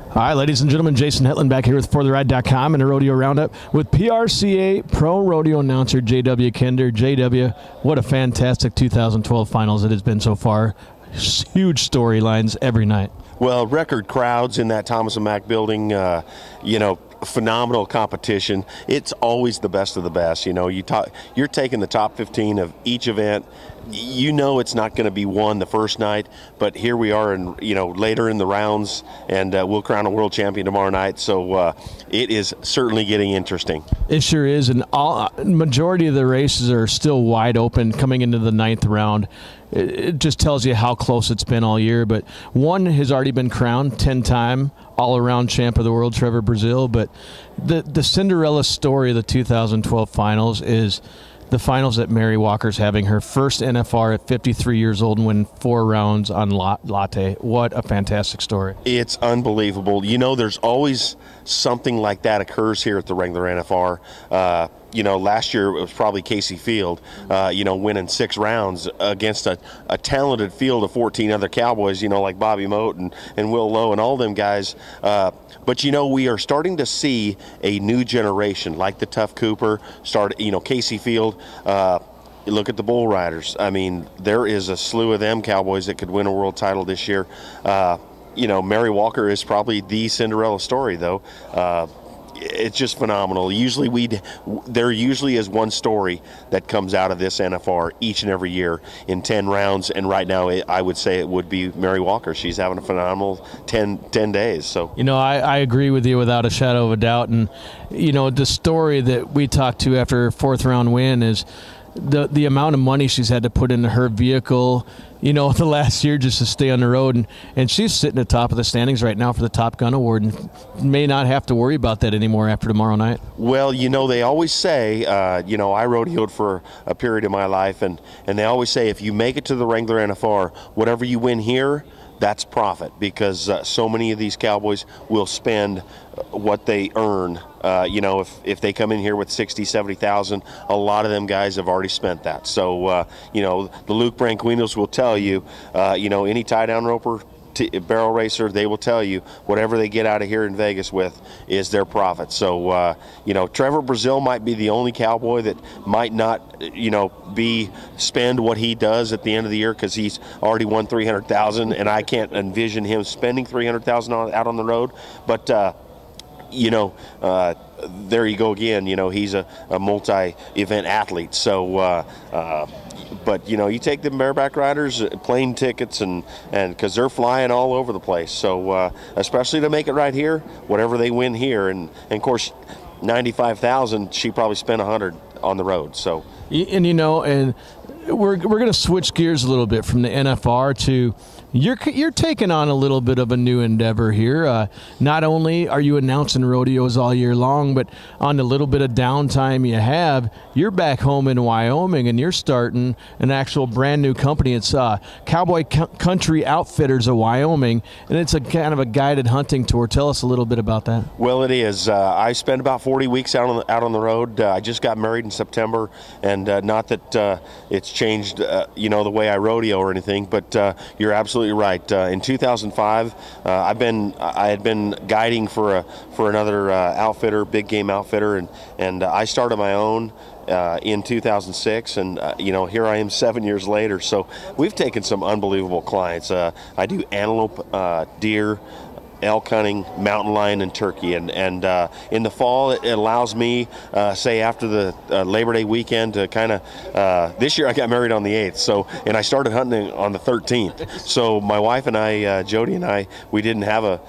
All right, ladies and gentlemen, Jason Hetland back here with ForTheRide.com and a Rodeo Roundup with PRCA Pro Rodeo Announcer J.W. Kinder. J.W., what a fantastic 2012 finals it has been so far. Huge storylines every night. Well, record crowds in that Thomas and Mack building, phenomenal competition. It's always the best of the best. You're taking the top 15 of each event. You know it's not going to be won the first night, but here we are, later in the rounds, and we'll crown a world champion tomorrow night. So it is certainly getting interesting. It sure is, and majority of the races are still wide open coming into the 9th round. It just tells you how close it's been all year. But one has already been crowned, 10-time all-around champ of the world, Trevor Brazil. But the Cinderella story of the 2012 finals is the finals that Mary Walker's having her first NFR at 53 years old and win 4 rounds on latte. What a fantastic story. It's unbelievable. There's always something like that occurs here at the Wrangler NFR. Last year it was probably Casey Field, winning 6 rounds against a talented field of 14 other cowboys, like Bobby Moat and Will Lowe and all them guys. But we are starting to see a new generation, like the Tough Cooper, Casey Field. You look at the Bull Riders. I mean, there is a slew of them cowboys that could win a world title this year. Mary Walker is probably the Cinderella story, though. It's just phenomenal. There usually is one story that comes out of this NFR each and every year in 10 rounds, and right now I would say it would be Mary Walker. She's having a phenomenal 10 days. So I agree with you without a shadow of a doubt, and the story that we talked to after her 4th round win is the amount of money she's had to put into her vehicle, the last year just to stay on the road. And she's sitting at the top of the standings right now for the Top Gun Award and may not have to worry about that anymore after tomorrow night. Well, they always say, I rodeoed for a period of my life, and they always say if you make it to the Wrangler NFR, whatever you win here, that's profit, because so many of these cowboys will spend what they earn. If they come in here with 60, 70,000, a lot of them guys have already spent that. So, the Luke Branquinos will tell you, any tie-down roper, barrel racer, they will tell you whatever they get out of here in Vegas with is their profit. So, Trevor Brazil might be the only cowboy that might not, spend what he does at the end of the year, because he's already won 300,000, and I can't envision him spending 300,000 out on the road. But there you go again. He's a multi-event athlete. So, but you take the bareback riders, plane tickets, and because they're flying all over the place. So, especially to make it right here, whatever they win here, and of course, 95,000, she probably spent 100 on the road. So, and we're going to switch gears a little bit from the NFR to. You're taking on a little bit of a new endeavor here. Not only are you announcing rodeos all year long, but on the little bit of downtime you have, you're back home in Wyoming and you're starting an actual brand new company. It's Cowboy Country Outfitters of Wyoming, and it's a kind of a guided hunting tour. Tell us a little bit about that. Well, it is. I spent about 40 weeks out on the road. I just got married in September, and not that it's changed, the way I rodeo or anything, but you're absolutely right. In 2005, I had been guiding for another outfitter, big game outfitter, and I started my own in 2006, and here I am 7 years later. So we've taken some unbelievable clients. I do antelope, deer, elk hunting, mountain lion, and turkey, and in the fall it allows me, say after the Labor Day weekend, to kind of this year I got married on the 8th, and I started hunting on the 13th. So my wife and I, Jody and I, we didn't have a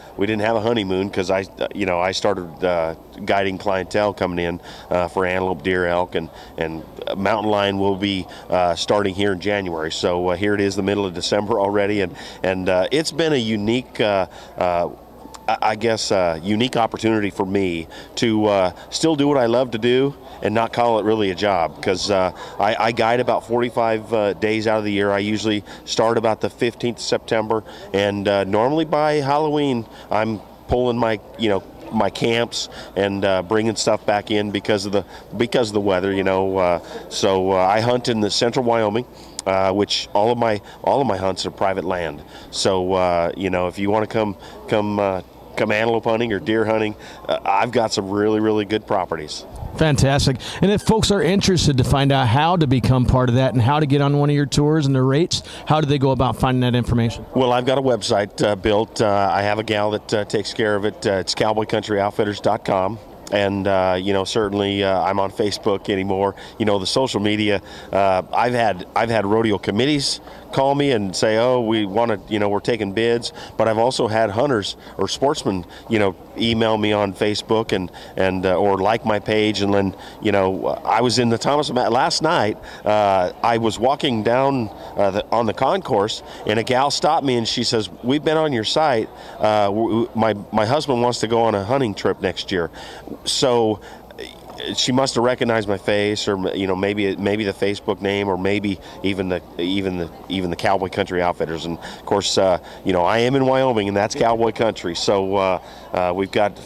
honeymoon, because I started guiding clientele coming in for antelope, deer, elk, and mountain lion will be starting here in January. So here it is, the middle of December already, and it's been a unique unique opportunity for me to still do what I love to do and not call it really a job, because I guide about 45 days out of the year. I usually start about the 15th of September, and normally by Halloween I'm pulling my camps and bringing stuff back in because of the weather, So I hunt in the central Wyoming, which all of my hunts are private land. So if you want to come come antelope hunting or deer hunting, I've got some really, really good properties. Fantastic. And if folks are interested to find out how to become part of that and how to get on one of your tours and the rates, how do they go about finding that information? Well, I've got a website built. I have a gal that takes care of it. It's cowboycountryoutfitters.com. And, certainly I'm on Facebook anymore. The social media, I've had rodeo committees call me and say, oh, we want to, we're taking bids. But I've also had hunters or sportsmen, email me on Facebook and or like my page. And then, I was in the Thomas last night. I was walking down on the concourse, and a gal stopped me and she says, we've been on your site. My husband wants to go on a hunting trip next year. So she must have recognized my face, or maybe the Facebook name, or maybe even the Cowboy Country Outfitters. And of course, I am in Wyoming, and that's cowboy country. So we've got,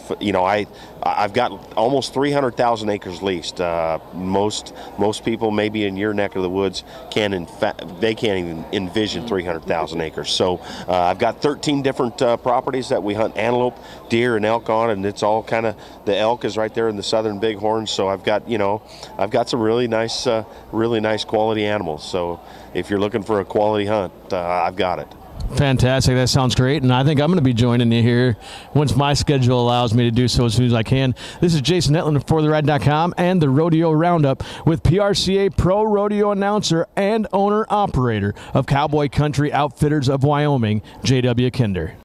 I've got almost 300,000 acres leased. Most people, maybe in your neck of the woods, can't even envision 300,000 acres. So I've got 13 different properties that we hunt antelope, deer, and elk on, and it's all kind of, the elk is right there in the southern bighorn. So I've got some really nice quality animals. So if you're looking for a quality hunt, I've got it. Fantastic. That sounds great. And I think I'm going to be joining you here once my schedule allows me to do so as soon as I can. This is Jason Etland of ForTheRide.com and the Rodeo Roundup with PRCA Pro Rodeo Announcer and owner-operator of Cowboy Country Outfitters of Wyoming, J.W. Kinder.